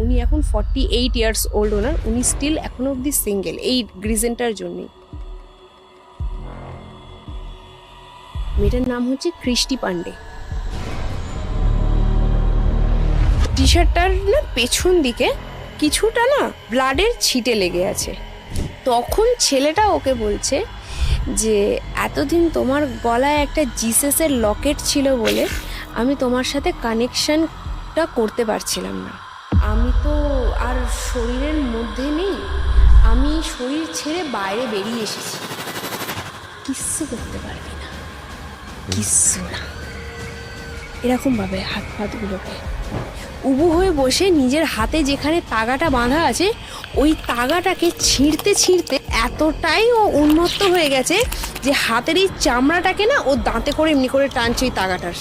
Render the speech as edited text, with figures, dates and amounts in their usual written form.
উনি এখন 48 years old ওনার, উনি স্টিল এখনো অবধি সিঙ্গেল এই রিজনটার জন্যই। মেয়েটার নাম হচ্ছে কৃষ্টি পান্ডে। টি শার্টটার না পেছন দিকে কিছুটা না ব্লাডের ছিটে লেগে আছে। তখন ছেলেটা ওকে বলছে যে এতদিন তোমার গলায় একটা জিসাসের লকেট ছিল বলে আমি তোমার সাথে কানেকশনটা করতে পারছিলাম না। আমি তো আর শরীরের মধ্যে নেই, আমি শরীর ছেড়ে বাইরে বেরিয়ে এসেছি, কিচ্ছু করতে পারবি না, কিচ্ছু না। এরকমভাবে হাত ফাতগুলোকে উবু হয়ে বসে নিজের হাতে যেখানে তাগাটা বাঁধা আছে ওই তাগাটাকে ছিঁড়তে ছিঁড়তে এতটাই ও উন্মত্ত হয়ে গেছে যে হাতের এই চামড়াটাকে না ও দাঁতে করে এমনি করে টানছে ওই তাগাটার।